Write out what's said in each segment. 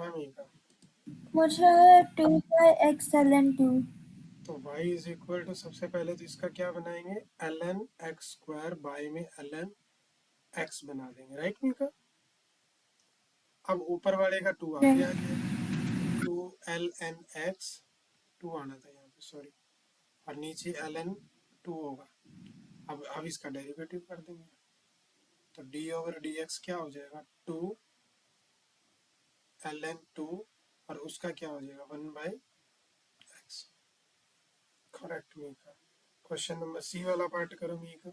है मीका? मुझे 2/x ln 2। तो y इज इक्वल टू, सबसे पहले तो इसका क्या बनाएंगे, ln x स्क्वायर बाय में ln x बना देंगे, राइट मीका? अब ऊपर वाले का 2 आगे आ जाएगा, 2 ln x, 2 आना था यहाँ पे, सॉरी, और नीचे ln 2 होगा। अब इसका डेरिवेटिव कर देंगे, तो d ओवर डी एक्स क्या हो जाएगा, 2 ln 2, और उसका क्या हो जाएगा, 1/x। Correct Mika. Question number C वाला पार्ट करो मीका।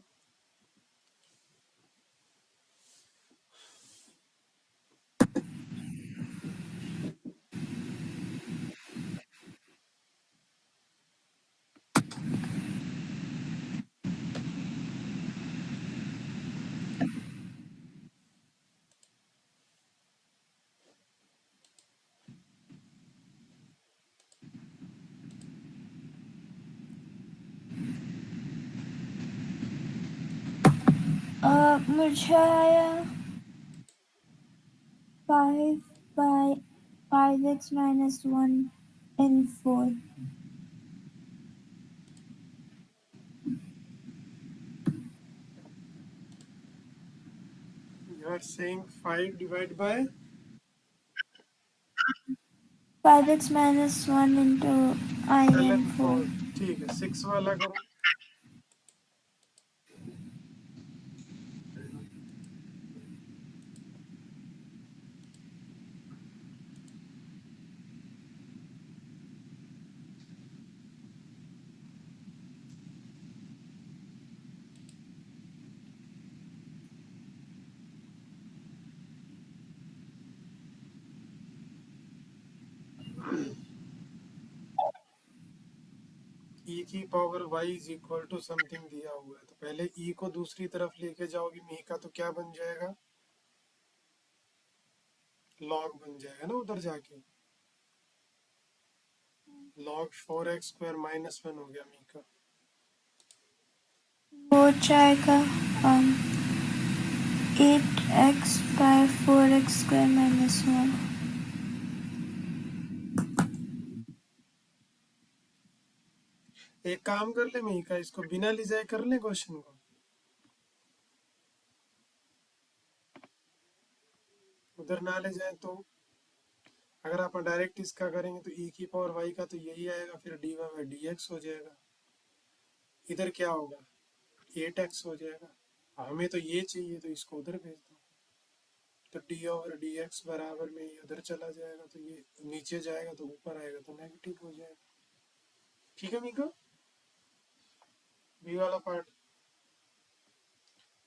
मुझे आया 5/5x - 1 in 4। You are saying 5 divided by 5x - 1 into I ln n 4। 4। ठीक है, 6 वाला करो। e की power y is equal to something दिया हुआ है, तो पहले e को दूसरी तरफ लेके जाओगे मीका, तो क्या बन जाएगा, log बन जाएगा ना उधर जाके, log 4x स्क्वायर माइनस 1 हो गया मीका। हो जाएगा 8x/4x² - 1। एक काम कर ले मीका, इसको बिना ले जाए कर ले क्वेश्चन को, उधर ना ले जाए तो। अगर आप डायरेक्ट इसका करेंगे तो e की पावर y का तो यही आएगा, फिर dy बाई डी एक्स हो जाएगा, इधर क्या होगा, 8x हो जाएगा। हमें तो ये चाहिए, तो इसको उधर भेज दो, तो डी ओवर डी एक्स बराबर में ये उधर चला जाएगा, तो ये नीचे जाएगा तो ऊपर आएगा तो नेगेटिव हो जाएगा। ठीक है मीका, बी वाला पार्ट,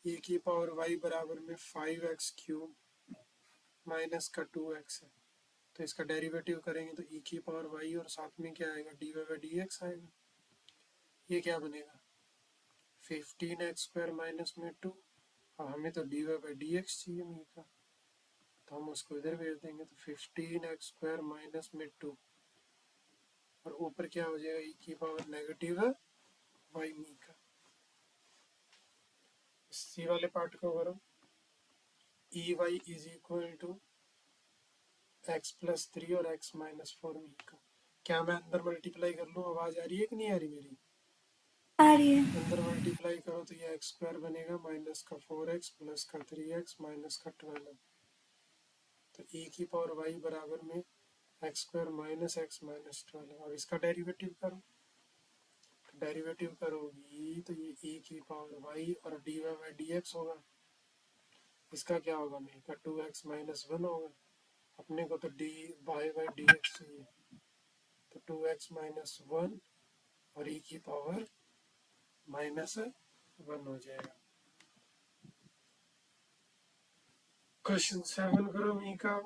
e की पावर y बराबर में 5x³ माइनस का 2x है, तो इसका डेरिवेटिव करेंगे तो e की पावर y और साथ में क्या आएगा, dy बाई डी एक्स आएगा। ये क्या बनेगा, 15x² माइनस में 2, और हमें तो dy बाई डी एक्स चाहिए मीका, तो हम उसको इधर भेज देंगे, तो 15x² माइनस में 2, और ऊपर क्या हो जाएगा, e की पावर नेगेटिव है y मीका। सी वाले पार्ट को करो, E Y is equal to x+3 और x-4 मीका। क्या मैं अंदर मल्टीप्लाई कर लूँ, आवाज आ रही है कि नहीं आ रही मेरी? आ रही है। अंदर मल्टीप्लाई करो तो ये x² बनेगा माइनस का 4x प्लस का 3x माइनस का 12, तो e की पावर y बराबर में x² माइनस x माइनस 12। अब इसका डेरिवेटिव करो, डेरिवेटिव करोगी तो ये e की पावर y और dy बाई डी एक्स होगा, इसका क्या होगा मीका, 2x माइनस 1 होगा। अपने को तो dy बाई डी एक्स चाहिए, तो 2x माइनस 1 और e की पावर -1 हो जाएगा। क्वेश्चन 7 करो Mika.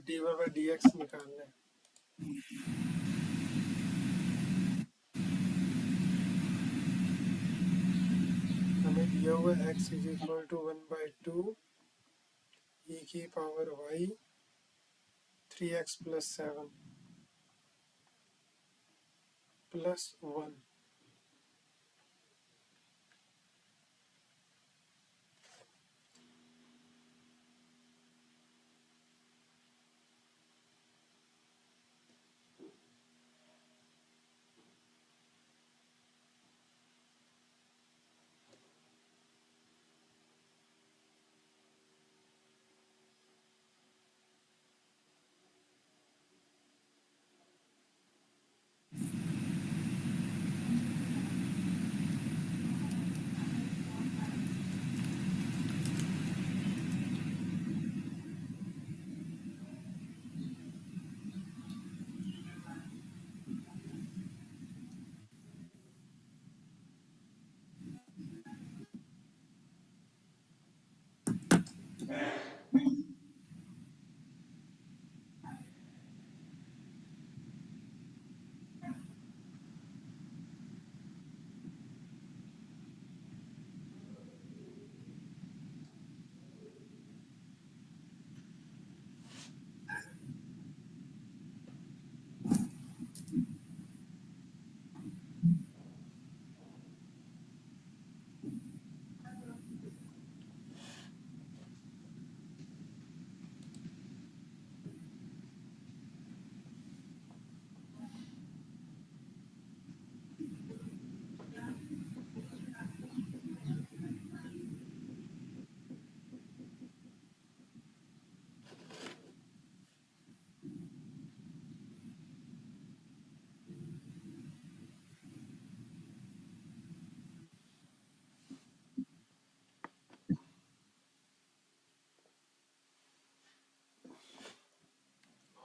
dy by D X निकालना है, हमें दिया हुआ x is equal to 1/2 e की power y 3x plus 7 plus 1.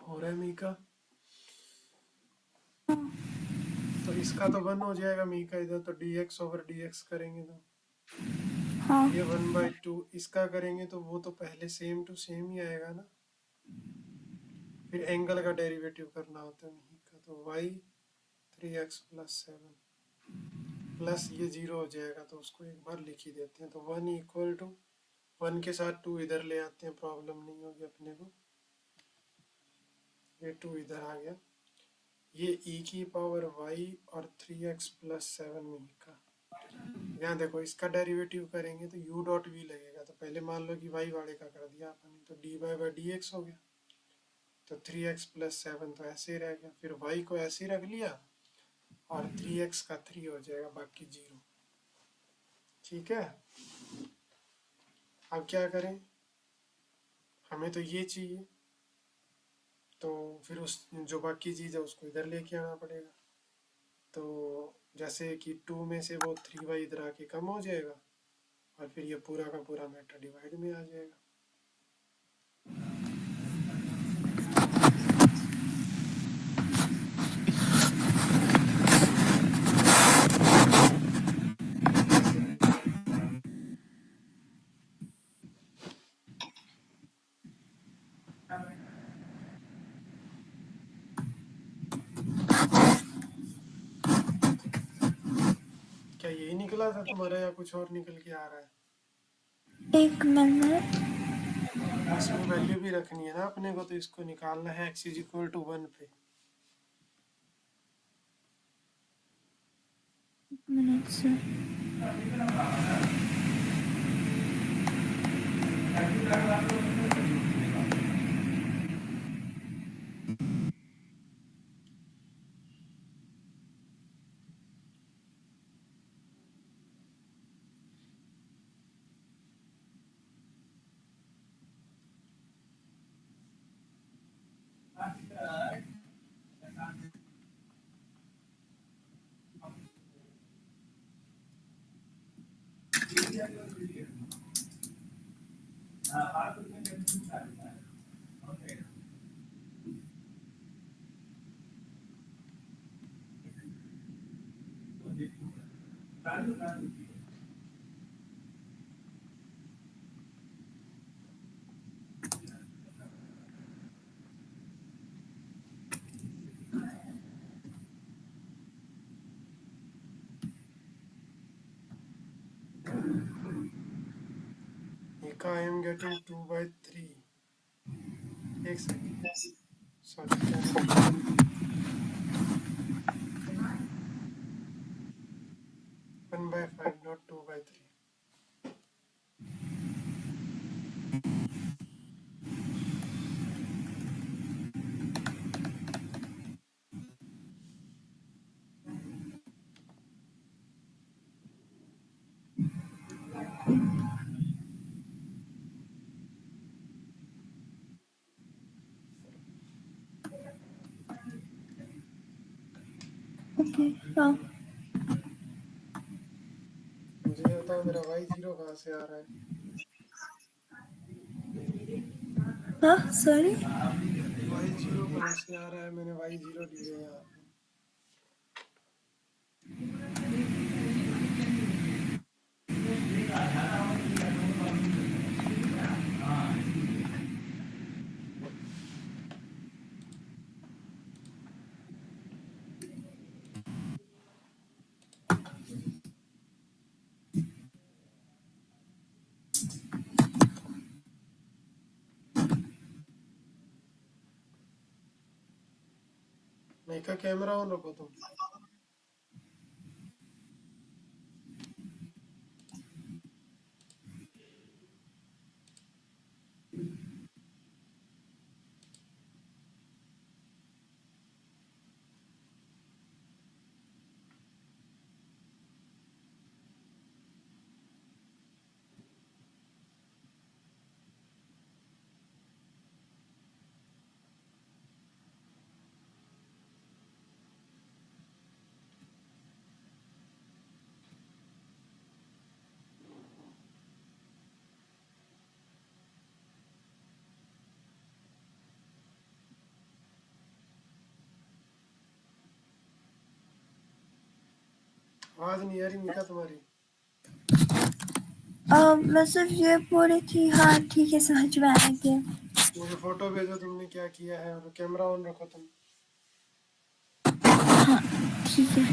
हो रहा है मीका? तो इसका तो 1 हो जाएगा मीका, इधर तो dx ओवर dx करेंगे तो हाँ ये 1/2, इसका करेंगे तो वो तो पहले सेम टू सेम ही आएगा ना। फिर एंगल का डेरिवेटिव करना होता है मीका, तो y 3x plus 7 प्लस ये 0 हो जाएगा, तो उसको एक बार लिख ही देते हैं। तो 1 इक्वल टू 1 के साथ 2 इधर ले आते हैं, प्रॉब्लम नहीं होगी अपने को। ये 2 इधर आ गया, ये e की पावर y और 3x plus 7 में का। यहाँ देखो इसका डेरिवेटिव करेंगे तो u डॉट v लगेगा, तो पहले मान लो कि y वाले का कर दिया अपन, तो dy by dx हो गया। तो 3x plus 7 तो ऐसे ही रह गया, फिर y को ऐसे ही रख लिया और 3x का 3 हो जाएगा, बाकी 0। ठीक है, अब क्या करें, हमें तो ये चाहिए, तो फिर उस जो बाकी चीज़ है उसको इधर लेके आना पड़ेगा। तो जैसे कि 2 में से वो 3y इधर आके कम हो जाएगा और फिर ये पूरा का पूरा मैटर डिवाइड में आ जाएगा। क्या यही निकला था तुम्हारा या कुछ और निकल के आ रहा है? एक मिनट, इसमें वैल्यू भी रखनी है ना अपने को, तो इसको निकालना है x इज इक्वल टू 1 पे। एक मिनट से I am getting 2/3। एक सेकेंड, सॉरी क्या है? 1/5 not 2/3. ओके हाँ मुझे ये बताओ मेरा y0 कहाँ से आ रहा है? हाँ सॉरी y0 कहाँ से आ रहा है? मैंने y0 लिया यहाँ पे। नहीं का कैमरा ऑन रखो तुम। आवाज नहीं आ रही निका तुम्हारी। मैं सिर्फ ये बोल रही थी हाँ ठीक है समझ में आ गया मुझे फोटो भेजो तुमने क्या किया है और कैमरा ऑन रखो तुम। हाँ ठीक है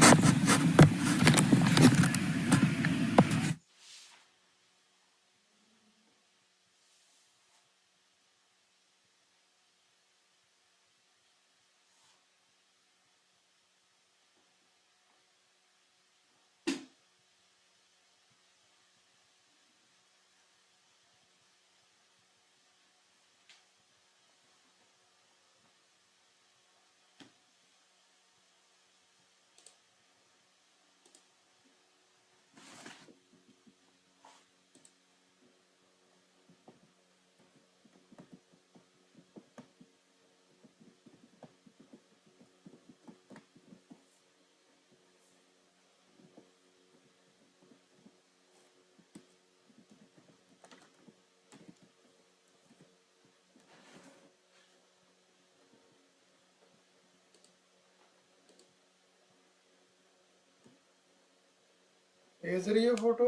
भेज रही है फोटो?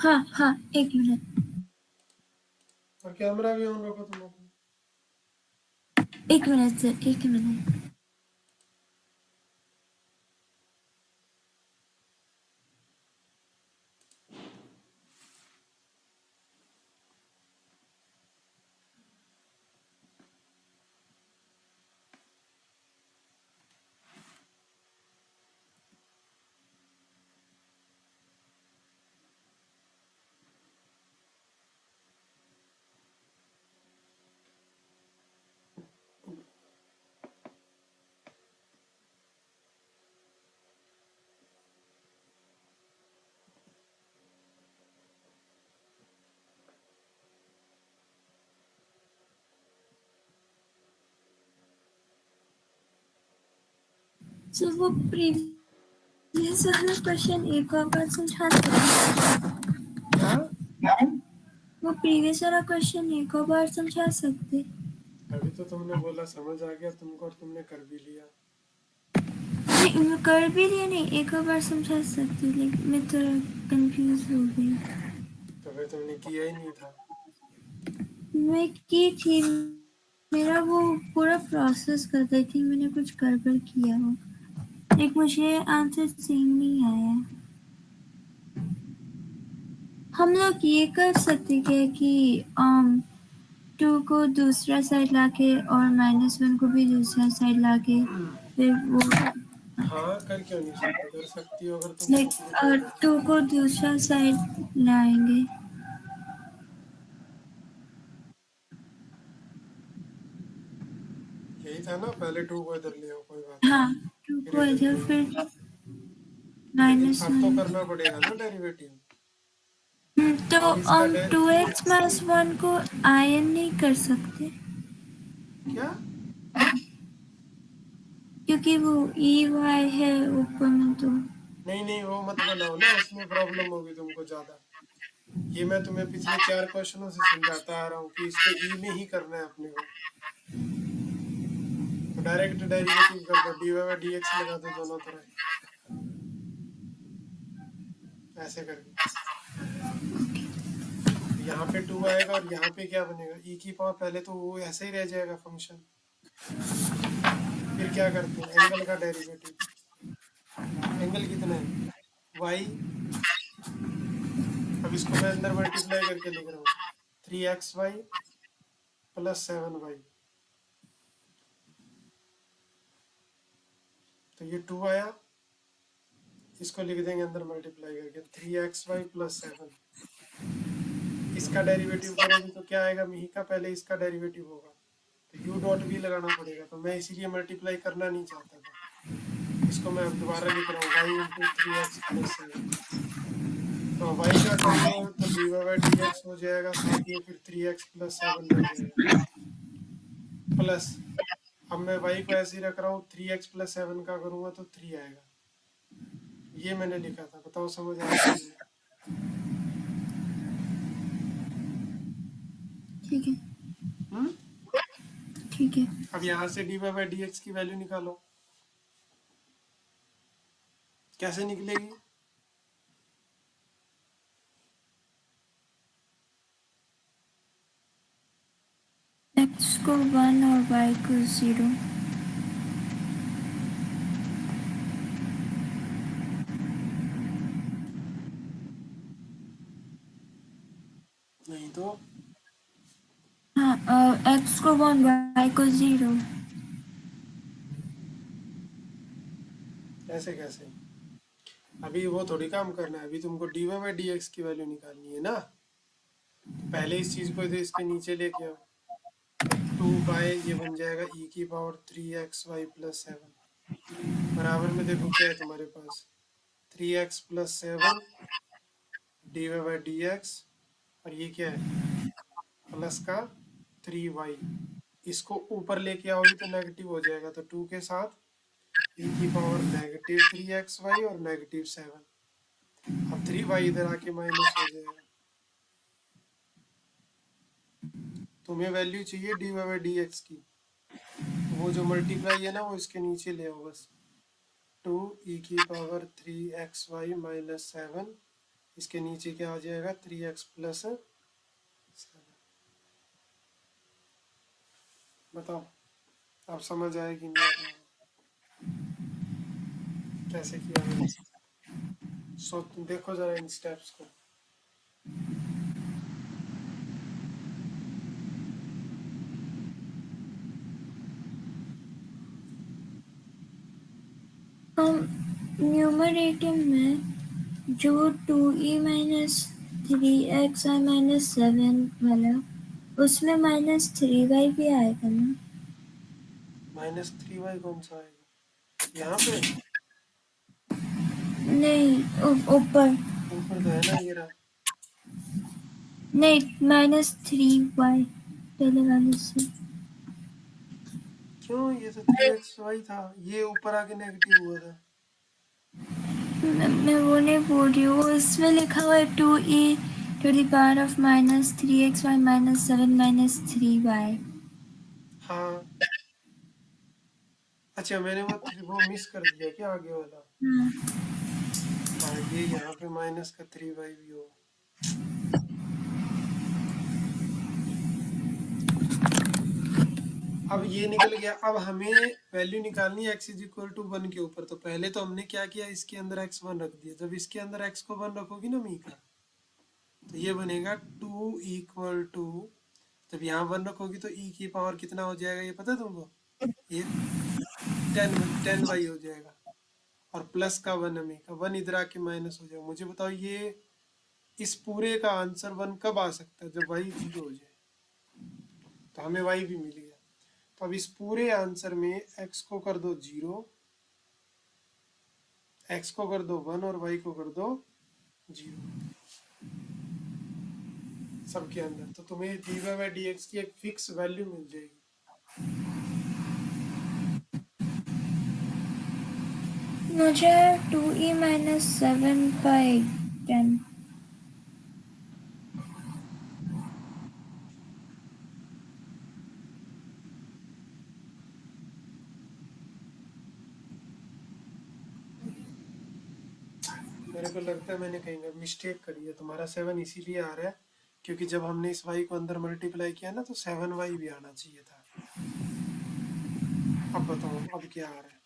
हाँ हाँ एक मिनट और कैमरा भी ऑन रखो तुम अपना। एक मिनट सर एक मिनट सर वो प्रीवियस वाला क्वेश्चन एक और बार समझा सकते क्या? वो प्रीवियस वाला क्वेश्चन एक और बार समझा सकते अभी तो तुमने बोला समझ आ गया तुमको और तुमने कर भी लिया। नहीं मैं कर भी लिया नहीं एक और बार समझा सकती लेकिन मैं थोड़ा कंफ्यूज हो गई तो फिर तुमने किया ही नहीं था। मैं की थी मेरा वो पूरा प्रोसेस करता आई थिंक मैंने कुछ गड़बड़ किया हो एक मुझे आंसर सेम नहीं आया हम लोग ये कर सकते क्या कि 2 को दूसरा साइड लाके और -1 को भी दूसरा साइड लाके फिर वो हाँ, कर क्यों नहीं सकते, कर सकती हो अगर तुम लाइक सिंप्लीफाई करो। 2 को दूसरा साइड लाएंगे। यही था ना, पहले 2 को इधर ले आओ, कोई बात नहीं, हाँ 2 फिर को इधर इधर ले आओ। फिर लेकिन अब तो -1। करना पड़ेगा ना डेरिवेटिव। तो अब इसका हम 2x - 1 को आयन नहीं कर सकते क्या? क्योंकि वो EY है ऊपर में तो। नहीं नहीं, वो मत बनाओ ना, उसमें प्रॉब्लम होगी तुमको ज्यादा। ये मैं तुम्हें पिछले 4 क्वेश्चनों से समझाता आ रहा हूँ कि इसको ई में ही करना है अपने को। तो डायरेक्ट डेरिवेटिव कर दो, dy बाई डी एक्स लगा दो दोनों तरफ, ऐसे करके। तो यहाँ पे 2 आएगा और यहाँ पे क्या बनेगा, ई की पावर, पहले तो वो ऐसे ही रह जाएगा फंक्शन। फिर क्या करते हैं, एंगल का डेरिवेटिव। एंगल कितना है, y। अब इसको मैं अंदर मल्टीप्लाई करके लिख रहा हूँ, 3xy प्लस 7y। तो ये 2 आया, इसको लिख देंगे अंदर मल्टीप्लाई करके, 3xy प्लस 7। इसका डेरिवेटिव करोगे तो क्या आएगा, मिही का पहले इसका डेरिवेटिव होगा, तो यू डॉट भी लगाना पड़ेगा। तो मैं इसीलिए मल्टीप्लाई करना नहीं चाहता था, इसको मैं अब दोबारा लिख रहा हूँ, y इंटू 3x प्लस 7। तो y का करोगे तो dy बाई डी एक्स हो जाएगा, साथ में फिर 3x प्लस 7 रह जाएगा, प्लस। अब मैं y को ऐसे ही रख रहा हूँ, 3x प्लस 7 का करूँगा तो 3 आएगा। ये मैंने लिखा था, बताओ समझ आया कि नहीं? ठीक है हम्म? ठीक है। अब यहाँ से dy बाई डी एक्स की वैल्यू निकालो, कैसे निकलेगी? x को 1 और y को 0। नहीं तो हाँ x को 1 y को 0। ऐसे कैसे, अभी वो थोड़ी काम करना है, अभी तुमको dy बाई डी एक्स की वैल्यू निकालनी है ना। तो पहले इस चीज को इधर इसके नीचे लेके आओ, तो 2 बाय ये बन जाएगा e की पावर 3xy प्लस 7, बराबर में देखो क्या है तुम्हारे पास, 3x plus 7 dy by D x, और ये क्या है, प्लस का 3y। इसको ऊपर लेके आओगे तो नेगेटिव हो जाएगा, तो 2 के साथ e की पावर नेगेटिव 3xy और नेगेटिव 7। अब 3y इधर आके माइनस हो जाएगा। तुम्हें वैल्यू चाहिए dy बाई डी एक्स की, तो वो जो मल्टीप्लाई है ना वो इसके नीचे ले आओ बस, 2 e की पावर 3xy माइनस 7, इसके नीचे क्या आ जाएगा, 3x प्लस 7। बताओ अब समझ आए कि नहीं आया, कैसे किया मैंने? सो देखो जरा इन स्टेप्स को। न्यूमरेटर में जो 2e - 3xi - 7 वाला, उसमें -3y भी आएगा ना। -3y कौन सा आएगा, यहाँ पे? नहीं ऊपर ऊपर तो है ना, ये रहा। नहीं -3y पहले वाले से। क्यों, ये तो 3xy था, ये ऊपर आके नेगेटिव हुआ था। मैं वो नहीं बोल रही हूँ, इसमें लिखा हुआ है 2e to the power of -3xy - 7 - 3y। हाँ, अच्छा मैंने वो मिस कर दिया क्या, आगे वाला। हाँ हाँ, ये यहाँ पे माइनस का 3y भी होगा। अब ये निकल गया, अब हमें वैल्यू निकालनी है x इज इक्वल टू 1 के ऊपर। तो पहले तो हमने क्या किया, इसके अंदर x1 रख दिया। जब इसके अंदर x को 1 रखोगी ना मी का, तो ये बनेगा 2 इक्वल टू जब यहाँ 1 रखोगी तो ई की पावर कितना हो जाएगा ये पता है तुमको? ये 10y हो जाएगा, और प्लस का 1 हमें का 1 इधर आके माइनस हो जाएगा। मुझे बताओ ये इस पूरे का आंसर 1 कब आ सकता है? जब y 0 हो जाए। तो हमें y भी मिल गया। तो अब इस पूरे आंसर में x को कर दो 0, x को कर दो 1 और y को कर दो 0 सबके अंदर। तो तुम्हें dy बाई dx की एक फिक्स वैल्यू मिल जाएगी। मुझे 2e माइनस 7/10। मेरे को लगता है मैंने कहीं मिस्टेक करी है। तुम्हारा 7 इसीलिए आ रहा है क्योंकि जब हमने इस y को अंदर मल्टीप्लाई किया ना तो 7y भी आना चाहिए था। अब बताओ अब क्या आ रहा है?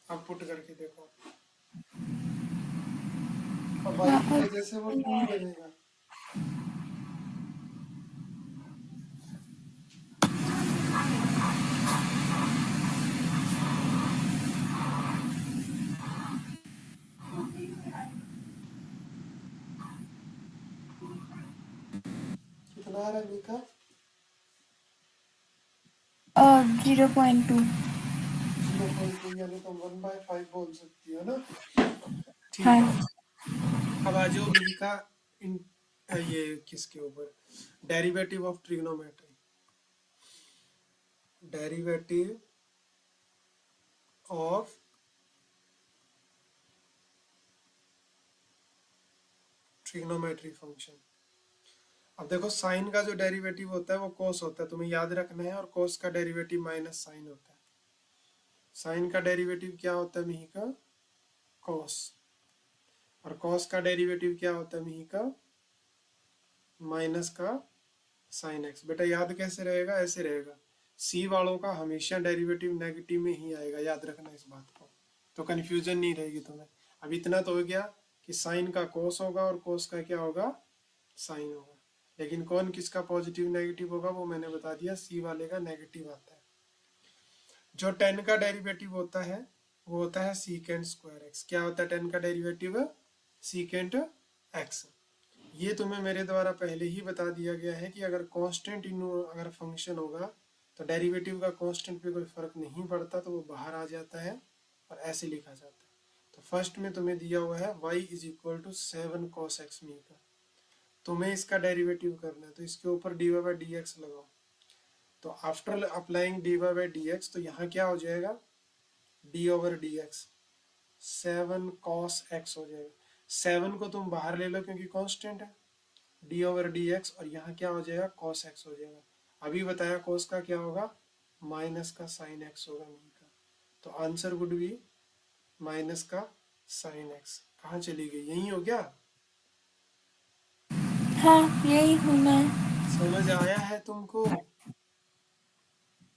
अब पुट करके देखो। अब y की वजह से वो 2 बनेगा। कितना आ रहा है मीका? 0.2। 0.2 यानी तुम 1/5 बोल सकती हो ना। ठीक हाँ। है। अब आ जाओ मीका इन ये किसके ऊपर? Derivative of trigonometry. Derivative of trigonometry function. अब देखो साइन का जो डेरिवेटिव होता है वो कोस होता है, तुम्हें याद रखना है। और कोस का डेरिवेटिव माइनस साइन होता है। साइन का डेरिवेटिव क्या होता है मिही का? कॉस। और कॉस का डेरिवेटिव क्या होता है मिही का? माइनस का साइन एक्स। बेटा याद कैसे रहेगा? ऐसे रहेगा, सी वालों का हमेशा डेरिवेटिव नेगेटिव में ही आएगा, याद रखना इस बात को, तो कन्फ्यूजन नहीं रहेगी तुम्हें। अब इतना तो हो गया कि साइन का कोस होगा और कोस का क्या होगा? साइन होगा। लेकिन कौन किसका पॉजिटिव नेगेटिव होगा वो मैंने बता दिया, सी वाले का नेगेटिव आता है। जो 10 का डेरिवेटिव होता है वो होता है सीकेंट स्क्वायर एक्स। क्या होता है 10 का डेरिवेटिव? Secant x. ये तुम्हें मेरे द्वारा पहले ही बता दिया गया है कि अगर कांस्टेंट इन अगर फंक्शन होगा तो डेरिवेटिव का कांस्टेंट पे कोई फर्क नहीं पड़ता, तो वो बाहर आ जाता है और ऐसे लिखा जाता है। तो फर्स्ट में तुम्हें दिया हुआ है y is equal to 7 cos x मी का। तुम्हें इसका डेरिवेटिव करना है तो इसके ऊपर dy बाई डी एक्स लगाओ। तो after applying dy by D x तो यहाँ क्या हो जाएगा? d over D x 7 cos x हो जाएगा। 7 को तुम बाहर ले लो क्योंकि कांस्टेंट है, d ओवर डी एक्स, और यहाँ क्या हो जाएगा? cos x हो जाएगा। अभी बताया cos का क्या होगा? माइनस का साइन x होगा मीन का। तो आंसर वुड बी माइनस का साइन x। कहाँ चली गई? यही हो गया। हाँ यही हूँ मैं। समझ आया है तुमको?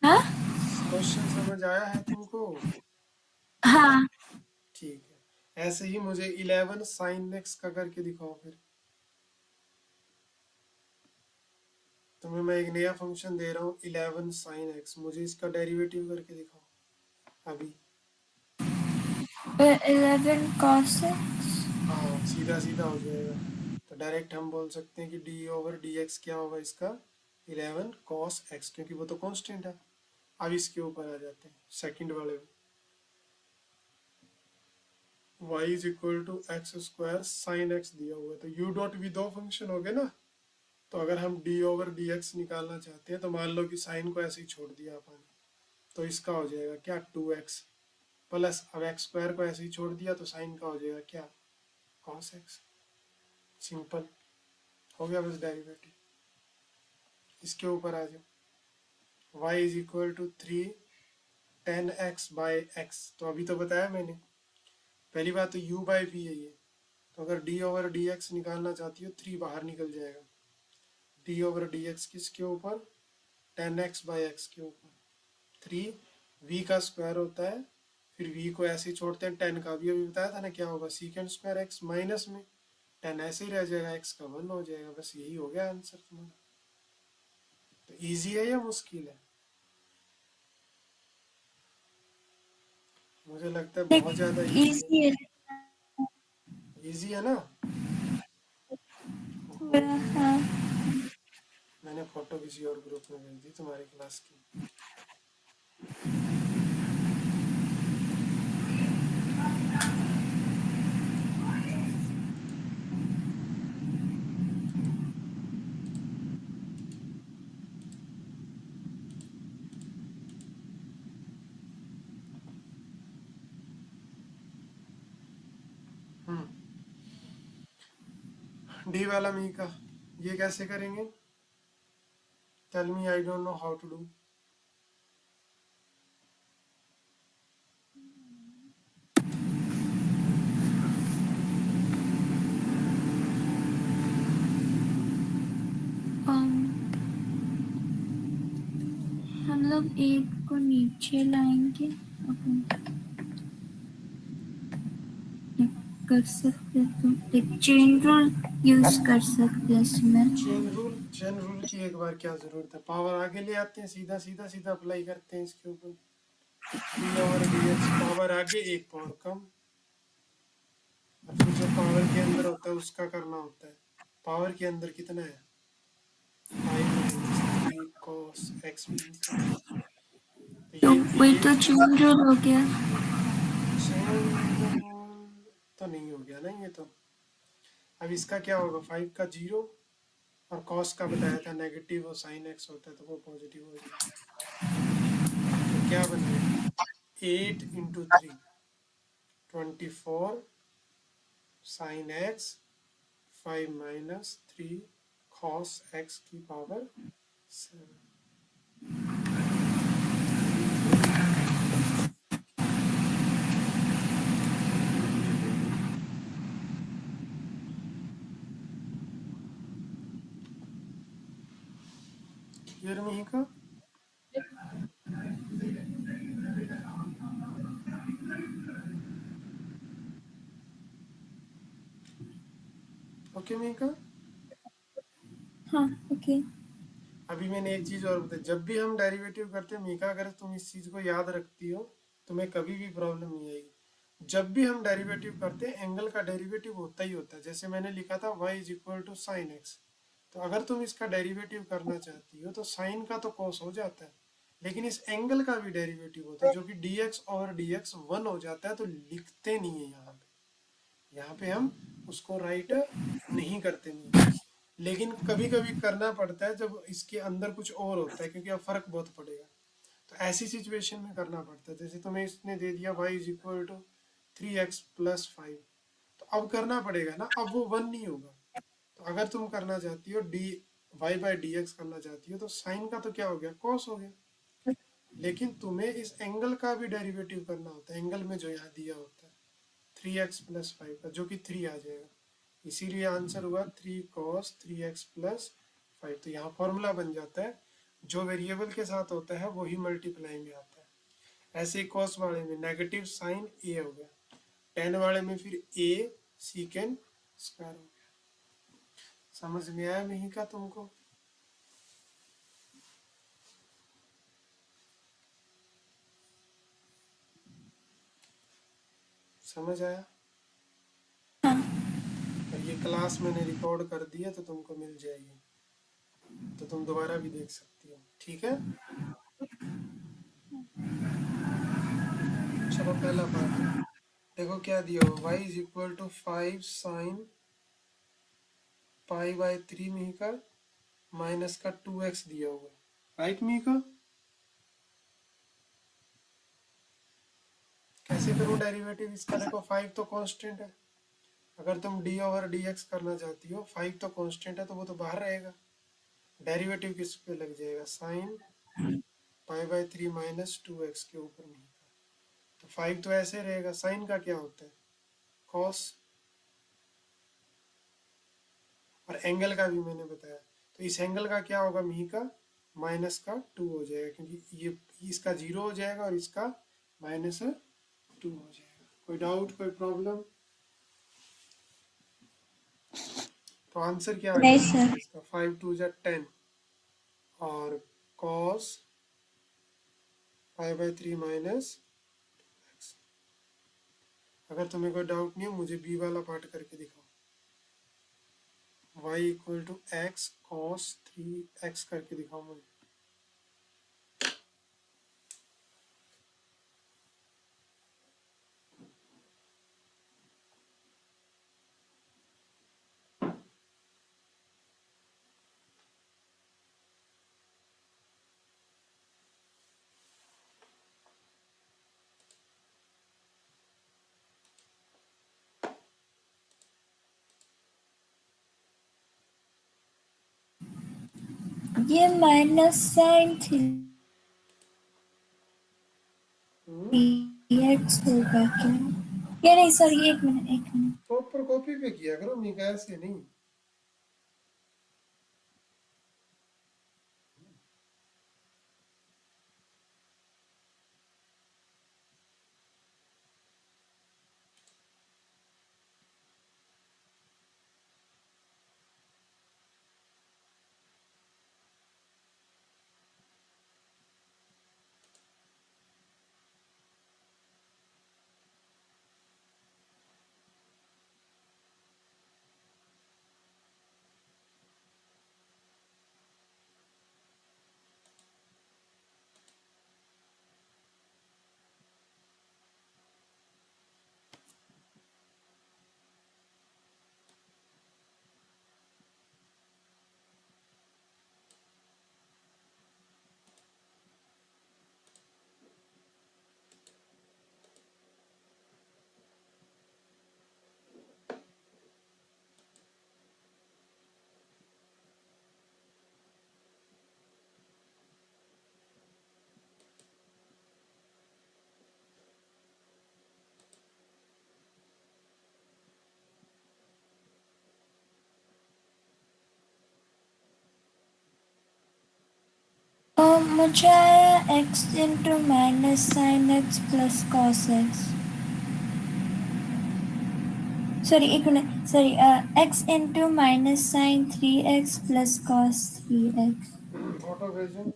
हाँ क्वेश्चन समझ आया है तुमको? हाँ। ठीक है। ऐसे ही मुझे 11 साइन x का करके दिखाओ फिर। तुम्हें मैं एक नया फंक्शन दे रहा हूँ 11 साइन x, मुझे इसका डेरिवेटिव करके दिखाओ अभी। 11 cos x। हाँ सीधा सीधा हो जाएगा। तो डायरेक्ट हम बोल सकते हैं कि d ओवर डी एक्स क्या होगा इसका? 11 cos x, क्योंकि वो तो कांस्टेंट है। अब इसके ऊपर आ जाते हैं सेकंड वाले में। y is equal to X square sine X दिया हुआ है, तो u डॉट भी दो फंक्शन हो गए ना। तो अगर हम d ओवर डी एक्स निकालना चाहते हैं तो मान लो कि साइन को ऐसे ही छोड़ दिया अपन, तो इसका हो जाएगा क्या? 2x प्लस, अब एक्स स्क्वायर को ऐसे ही छोड़ दिया तो साइन का हो जाएगा क्या? cos x। सिंपल हो गया बस डेरिवेटिव। इसके ऊपर आ जाओ, y is equal to 3 10x by X. तो अभी तो बताया मैंने, पहली बात तो u बाई वी है ये। तो अगर d ओवर डी एक्स निकालना चाहती हो 3 बाहर निकल जाएगा। d ओवर डी एक्स किसके ऊपर? 10x बाई एक्स के ऊपर। 3 v का स्क्वायर होता है, फिर v को ऐसे ही छोड़ते हैं 10 का। भी अभी बताया था ना क्या होगा? सीकेंड स्क्वायर x माइनस में 10 ऐसे ही रह जाएगा, x का 1 हो जाएगा। बस यही हो गया आंसर तुम्हारा। तो इजी है या मुश्किल है? मुझे लगता है बहुत ज्यादा इजी है। इजी है इजी है ना? थोड़ा। हाँ मैंने फोटो किसी और ग्रुप में भेज दी तुम्हारी क्लास की। डी वाला मी का ये कैसे करेंगे? Tell me, I don't know how to do. हम लोग 8 को नीचे लाएंगे, कर सकते तो एक चेन रूल यूज कर सकते हैं इसमें। चेन रूल की एक बार क्या जरूरत है? पावर आगे ले आते हैं, सीधा सीधा सीधा अप्लाई करते हैं इसके ऊपर। D over D x, power आगे एक पावर कम, और फिर जो पावर के अंदर होता है उसका करना होता है। पावर के अंदर कितना है? 5 माइनस 3 cos x में। तो वही तो चेन रूल हो गया। चेन रूल तो नहीं हो गया ना ये तो। अब इसका क्या होगा? 5 का 0, और cos का बताया था नेगेटिव, और साइन x होता है तो वो पॉजिटिव हो जाएगा। तो क्या बनेगा? 8 into 3 24 sine x, 5 minus 3 cos x की पावर 7। क्लियर नहीं का? ओके मीका? हाँ ओके। अभी मैंने एक चीज और बताई, जब भी हम डेरिवेटिव करते हैं मीका, अगर तुम इस चीज को याद रखती हो तुम्हें कभी भी प्रॉब्लम नहीं आएगी। जब भी हम डेरिवेटिव करते हैं एंगल का डेरिवेटिव होता ही होता है। जैसे मैंने लिखा था y is equal to sine X, तो अगर तुम इसका डेरिवेटिव करना चाहती हो तो साइन का तो कॉस हो जाता है, लेकिन इस एंगल का भी डेरिवेटिव होता है, जो कि dx और dx 1 हो जाता है। तो लिखते नहीं है यहाँ पे, यहाँ पे हम उसको राइट नहीं करते नहीं, लेकिन कभी कभी करना पड़ता है जब इसके अंदर कुछ और होता है, क्योंकि अब फर्क बहुत पड़ेगा। तो ऐसी सिचुएशन में करना पड़ता है। जैसे तुम्हें इसने दे दिया y is equal to 3x plus 5, तो अब करना पड़ेगा ना, अब वो 1 नहीं होगा। तो अगर तुम करना चाहती हो D Y by D X करना चाहती हो, तो साइन का तो क्या हो गया? कॉस हो गया। लेकिन तुम्हें इस एंगल का भी डेरिवेटिव करना होता है, एंगल में जो यहाँ दिया होता है 3x प्लस 5 का, जो कि 3 आ जाएगा। इसीलिए आंसर हुआ 3 cos 3x प्लस 5। तो यहाँ फॉर्मूला बन जाता है, जो वेरिएबल के साथ होता है वही मल्टीप्लाई में आता है। ऐसे ही cos वाले में नेगेटिव साइन a हो गया, tan वाले में फिर a सीकेंड स्क्वायर हो गया। समझ में आया नहीं का तुमको? समझ आया? और ये क्लास मैंने रिकॉर्ड कर दी है तो तुमको मिल जाएगी, तो तुम दोबारा भी देख सकती हो। ठीक है, चलो पहला पार्ट देखो क्या दिया हुआ। y is equal to 5 sine pi by 3 Mika minus का 2x दिया हुआ है, राइट मीका? कैसे करूं डेरिवेटिव इसका? देखो 5 तो कांस्टेंट है, अगर तुम d ओवर dx करना चाहती हो, 5 तो कांस्टेंट है तो वो तो बाहर रहेगा। डेरिवेटिव किस पे लग जाएगा? Sign pi by 3 minus 2x के ऊपर में। तो 5 तो ऐसे रहेगा, साइन का क्या होता है? कॉस, और एंगल का भी मैंने बताया। तो इस एंगल का क्या होगा मी का? माइनस का 2 हो जाएगा, क्योंकि ये इसका 0 हो जाएगा और इसका माइनस 2 हो जाएगा। कोई डाउट, कोई प्रॉब्लम? तो आंसर क्या आ नहीं गया सर। इसका? 5 2 10 और cos π/3 माइनस एक्स। अगर तुम्हें कोई डाउट नहीं है मुझे बी वाला पार्ट करके दिखाओ। y equal to X cos 3x करके दिखाओ मुझे। ये माइनस साइन थ्री एक्स होगा क्या? ये नहीं सर, ये एक मिनट। प्रॉपर कॉपी पे किया करो मीका, ऐसे नहीं। मुझे आया X into minus sine X plus cos X. Sorry एक मिनट, sorry X into minus sine 3x plus cos 3x। Photo भेजो।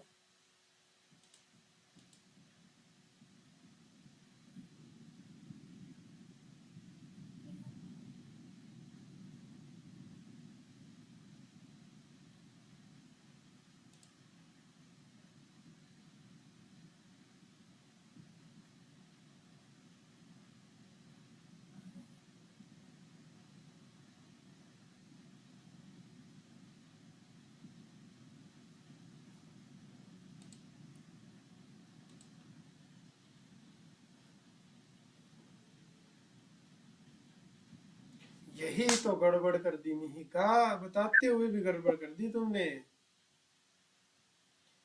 यही तो गड़बड़ कर दी मिहिका, बताते हुए भी गड़बड़ कर दी तुमने।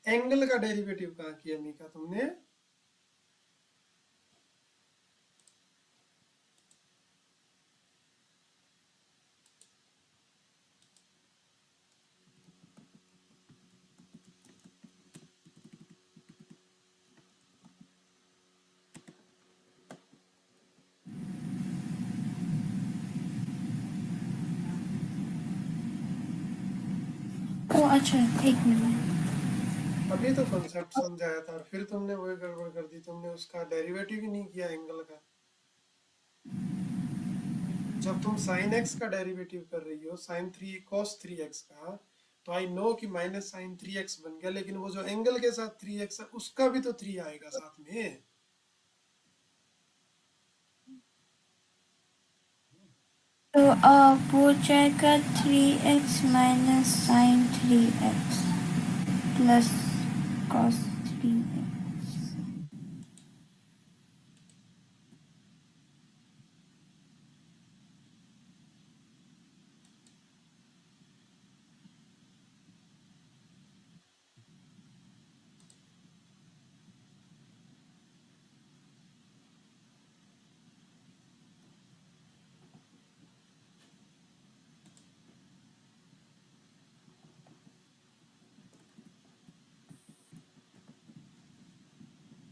एंगल का डेरिवेटिव कहाँ किया मिका तुमने? ओ अच्छा, एक मिनट। अभी तो कॉन्सेप्ट समझाया था और फिर तुमने वही गड़बड़ कर दी, तुमने उसका डेरिवेटिव ही नहीं किया एंगल का। जब तुम साइन एक्स का डेरिवेटिव कर रही हो, साइन 3 cos 3x का, तो आई नो कि माइनस साइन 3x बन गया, लेकिन वो जो एंगल के साथ 3x है उसका भी तो 3 आएगा साथ में। तो वो जाएगा 3x minus sine 3x plus cos 3x।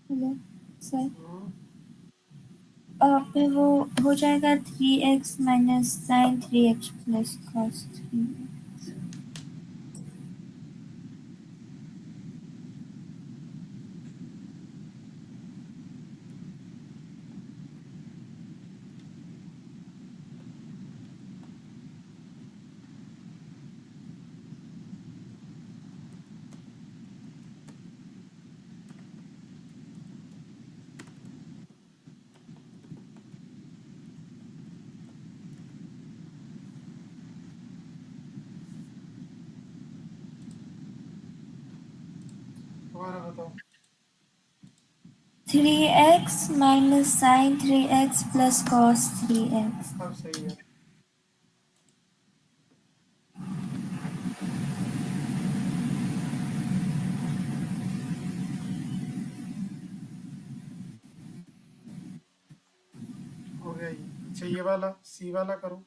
Hello sir. फिर वो हो जाएगा 3x minus sine 3x plus cos 3। दोबारा बताओ। 3x minus sine 3x plus cos 3x। अब सही है। हो गया ये। अच्छा ये वाला सी वाला करो।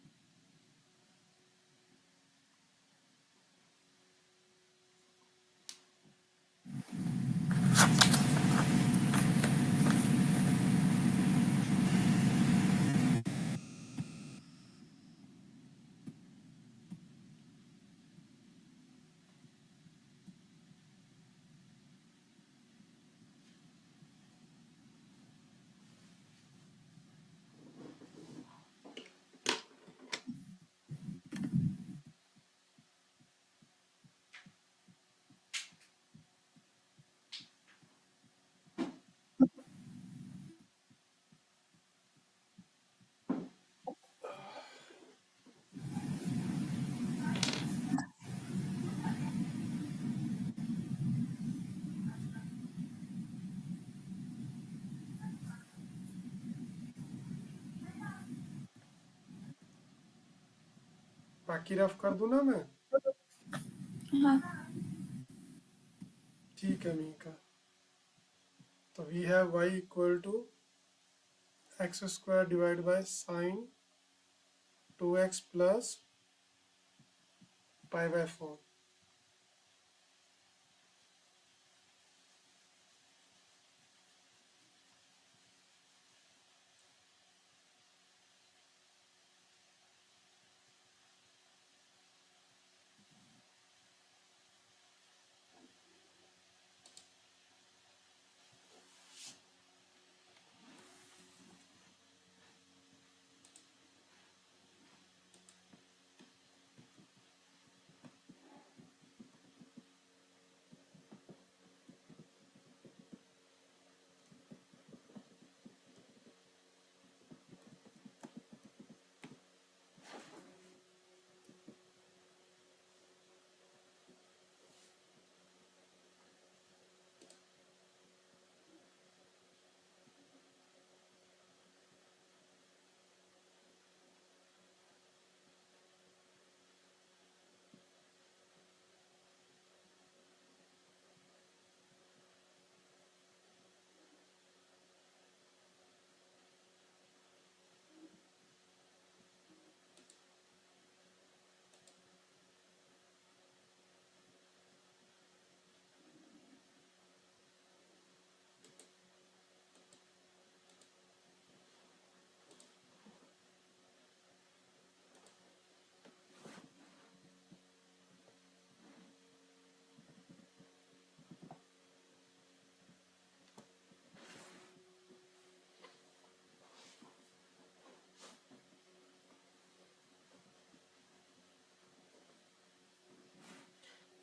बाकी रफ कर दूं ना मैं? हाँ। ठीक है मीका। तो we have y equal to X square divide by sine 2x plus pi by 4।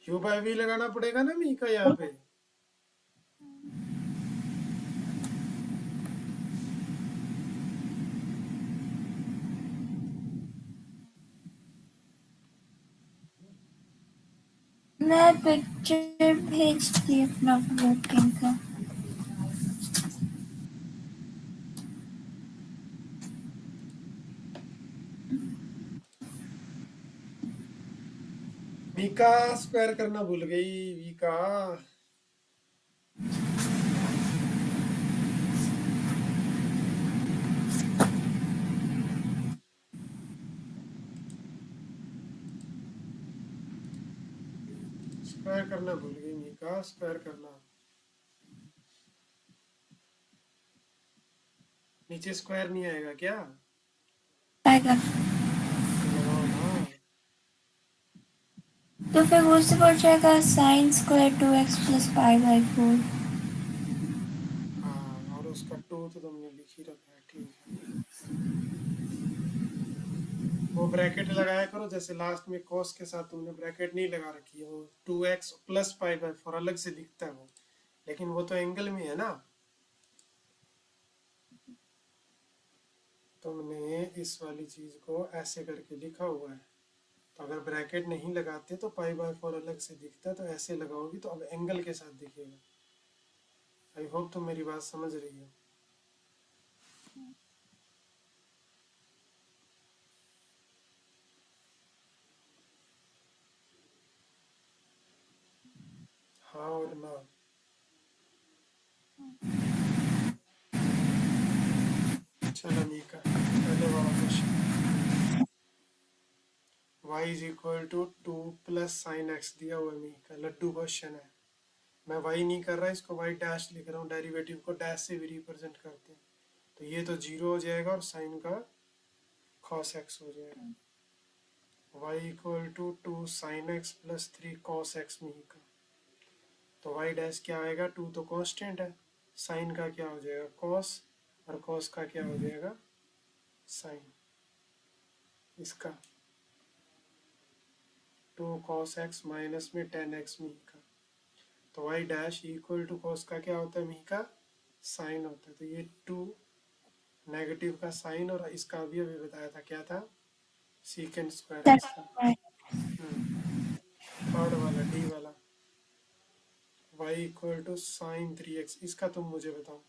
U by V लगाना पड़ेगा ना मीका यहाँ पे। मैं पिक्चर भेजती अपना वर्किंग का। मीका स्क्वायर करना भूल गई मीका। स्क्वायर करना भूल गई मीका, स्क्वायर करना। नीचे स्क्वायर नहीं आएगा क्या? आएगा। तो लगाओ ना। तो फिर वो से बढ़ जाएगा sine square 2x plus pi by 4। हाँ, और उसका 2 तो तुमने लिख ही रखा है, ठीक है। वो ब्रैकेट लगाया करो, जैसे लास्ट में कॉस के साथ तुमने ब्रैकेट नहीं लगा रखी है, वो 2x प्लस पाई बाई 4 अलग से दिखता है वो, लेकिन वो तो एंगल में है ना। तुमने इस वाली चीज को ऐसे करके लिखा हुआ है, तो अगर ब्रैकेट नहीं लगाते तो पाई बाय 4 अलग से दिखता है, तो ऐसे लगाओगी तो अब एंगल के साथ दिखेगा। आई होप तुम मेरी बात समझ रही हो। हाँ और ना। चलो अमीका, पहले वाला question, y is equal to 2 plus sine X दिया हुआ है अमीका, लड्डू क्वेश्चन है। मैं y नहीं कर रहा, इसको y डैश लिख रहा हूँ, डेरिवेटिव को डैश से भी रिप्रेजेंट करते हैं, तो ये तो जीरो हो जाएगा और साइन का cos x हो जाएगा। y equal to 2 sine X plus 3 cos x Amika, तो y डैश क्या आएगा, 2 तो कांस्टेंट है, साइन का क्या हो जाएगा cos, और cos का क्या हो जाएगा साइन, इसका 2 cos x माइनस में 10x मी का, तो y dash equal to cos का क्या होता है मी का साइन होता है, तो ये 2 नेगेटिव का साइन, और इसका भी अभी बताया था क्या था, सीकेंड स्क्वायर एक्स था। थर्ड वाला डी वाला, y equal to sine 3x, इसका तुम मुझे बताओ,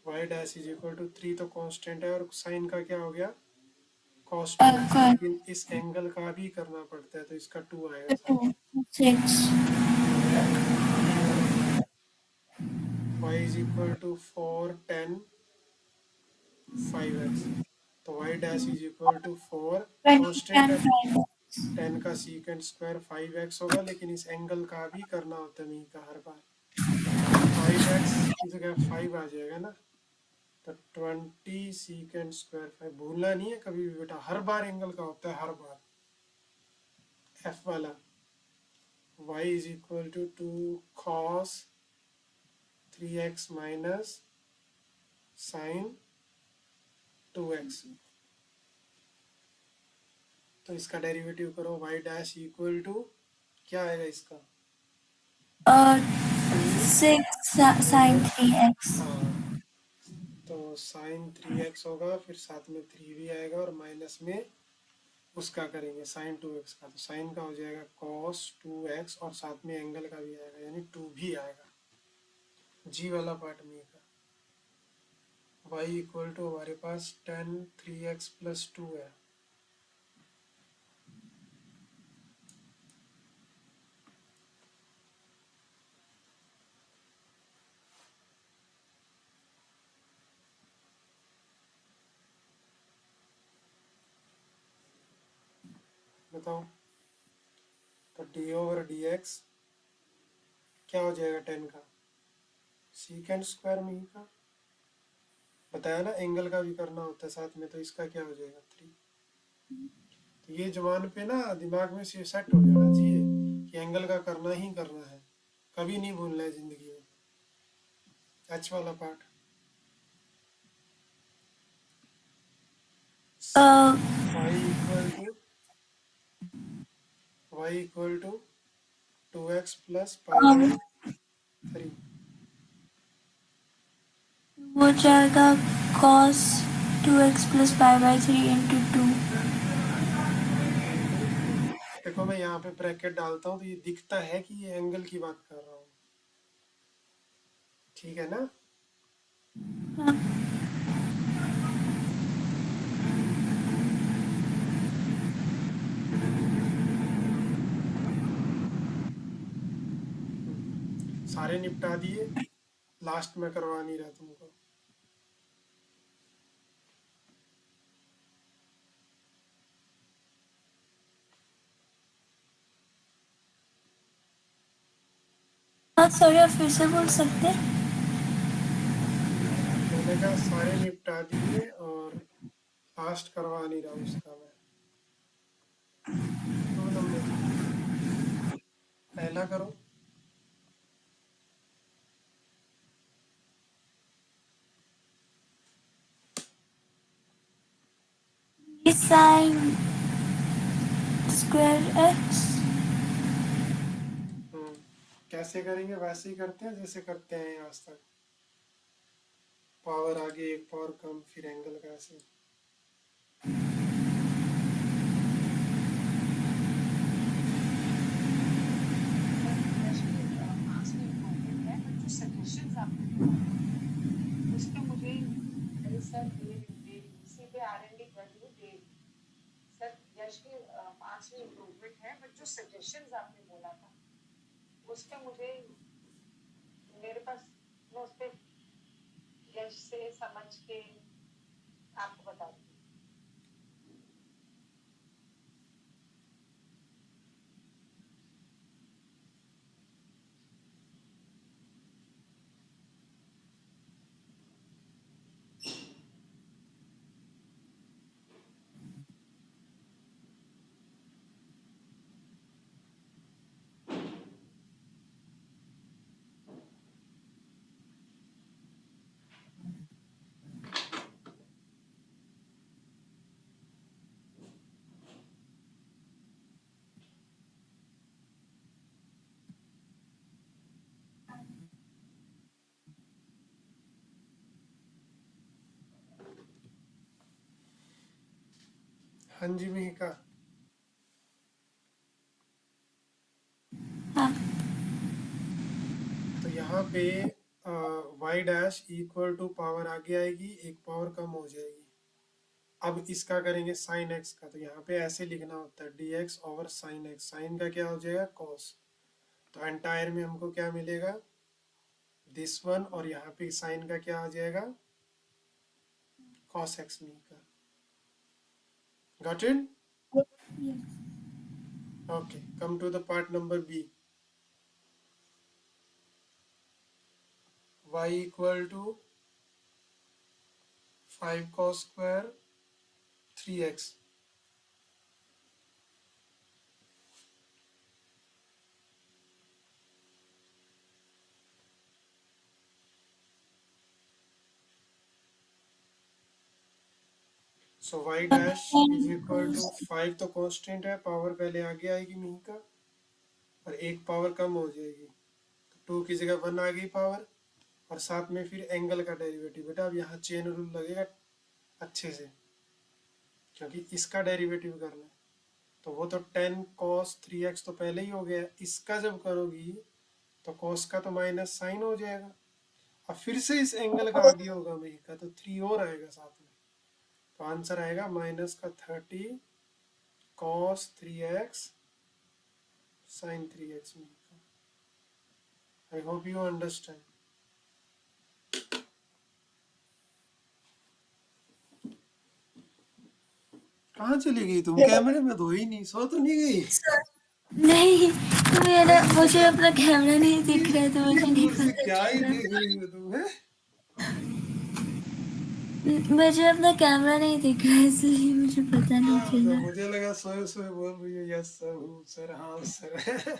y dash is equal to 3 तो कांस्टेंट है, और साइन का क्या हो गया cos 2x, लेकिन इस एंगल का भी करना पड़ता है, तो इसका 2 आएगा साथ में। 6। डी वाला part, y is equal to 4 10 5x, तो y dash is equal to 4 constant है, 10 का सीकेंड स्क्वायर 5x होगा, लेकिन इस एंगल का भी करना होता है मी का हर बार, तो 5x की जगह 5 आ जाएगा ना, तो 20 सीकेंड स्क्वायर 5, भूलना नहीं है कभी भी बेटा, हर बार एंगल का होता है हर बार। f वाला y is equal to 2 cos 3x minus sine 2x, तो इसका डेरिवेटिव करो, y डैश इक्वल टू क्या आएगा इसका, 6 साइन 3x। हाँ, तो साइन 3x होगा, फिर साथ में 3 भी आएगा, और माइनस में उसका करेंगे साइन 2x का, तो साइन का हो जाएगा cos 2x, और साथ में एंगल का भी आएगा, यानी 2 भी आएगा। जी वाला पार्ट में का y इक्वल टू हमारे पास 10 3x प्लस 2 है, बताओ, तो डी ओवर डी एक्स क्या हो जाएगा 10 का सीकेंड स्क्वायर में ही का, बताया ना एंगल का भी करना होता है साथ में, तो इसका क्या हो जाएगा 3। तो ये जुबान पे ना दिमाग में से सेट हो जाना चाहिए कि एंगल का करना ही करना है, कभी नहीं भूलना है जिंदगी में। एच वाला part, y equal to 2x plus pi by 3, वो जाएगा cos 2x plus pi by 3 into 2। Into 2। देखो मैं यहाँ पे ब्रैकेट डालता हूँ तो ये दिखता है कि ये एंगल की बात कर रहा हूँ, ठीक है ना। सारे निपटा दिए, लास्ट में करवा नहीं रहा तुमको। हाँ सॉरी, आप फिर से बोल सकते हैं। मैंने कहा सारे निपटा दिए और लास्ट करवा नहीं रहा उसका मैं। 2 नंबर पहला करो। Sine square x. कैसे करेंगे? वैसे ही करते हैं जैसे करते हैं आज तक। पावर आगे एक पावर कम, फिर एंगल का ऐसे। सर सीधे R&D कर दी दे सर। यश के मार्क्स में इम्प्रूवमेंट है, बट जो सजेशंस आपने बोला था उस पे मुझे, मेरे पास मैं उस पे यश से समझ के आपको बता दूँ। हाँ जी मिहिका। हाँ, तो यहाँ पे y dash equal to power आगे आएगी, एक पावर कम हो जाएगी। अब इसका करेंगे साइन x का, तो यहाँ पे ऐसे लिखना होता है dx over sine x। Sine का क्या हो जाएगा? cos। तो एंटायर में हमको क्या मिलेगा? दिस वन, और यहाँ पे साइन का क्या आ जाएगा? cos x Mihika. Got it? Okay, come to the part number b। y equal to 5 cos square 3x। So y dash is equal to 5, तो कांस्टेंट है, पावर पहले आगे आएगी मिहिका और एक पावर कम हो जाएगी, तो 2 की जगह 1 आ गई पावर, और साथ में फिर एंगल का डेरिवेटिव। बेटा अब यहाँ चेन रूल लगेगा अच्छे से, क्योंकि इसका डेरिवेटिव करना है। तो वो तो 10 cos 3x तो पहले ही हो गया, इसका जब करोगी तो cos का तो माइनस साइन हो जाएगा। अब फिर से इस एंगल का आगे होगा मिहिका, तो 3 और आएगा साथ में, तो आंसर आएगा माइनस का 30 cos 3x sin 3x Mihika. I hope you understand. कहाँ चली गई तुम? कैमरे में तो ही नहीं, सो तो नहीं गई? नहीं, मेरा मुझे अपना कैमरा नहीं दिख रहा है, तो मुझे नहीं दूर से पता क्या ही चल देख रही हो तुम? है मुझे अपना कैमरा नहीं दिख रहा है, इसलिए मुझे पता नहीं तो चला। मुझे लगा सोए सोए बोल रही हो यस सर, हूँ सर, हाँ सर।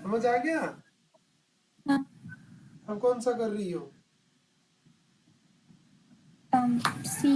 समझ आ गया? हाँ, अब कौन सा कर रही हो? सी।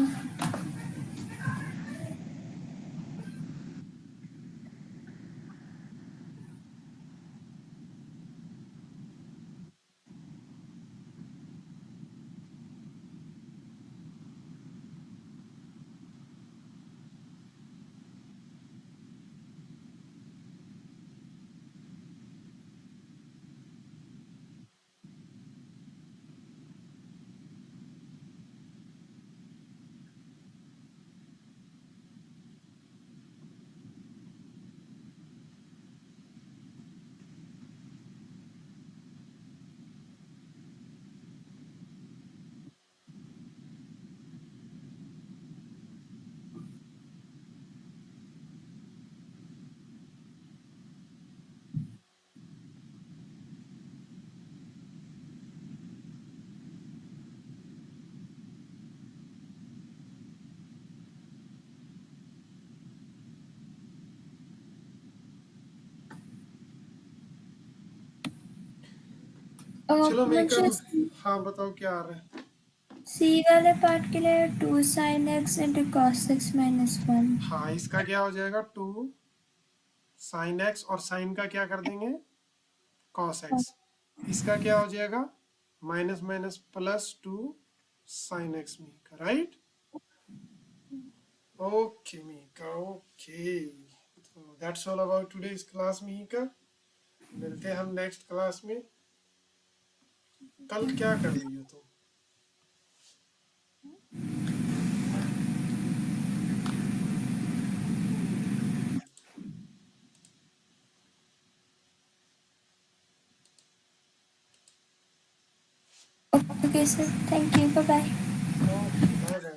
चलो मुझे मेकअप, हाँ बताओ क्या आ रहा है? सी वाले पार्ट के लिए 2 sin x into cos x minus 1। हाँ, इसका क्या हो जाएगा? 2 sin x, और साइन का क्या कर देंगे? cos x। इसका क्या हो जाएगा? Minus minus plus 2 sin x Mika, right? Okay Mika, okay. तो that's all about today's class Mika. मिलते हैं हम नेक्स्ट क्लास में। कल क्या कर रही हो तुम? Okay sir, thank you, bye bye. Okay, bye bye.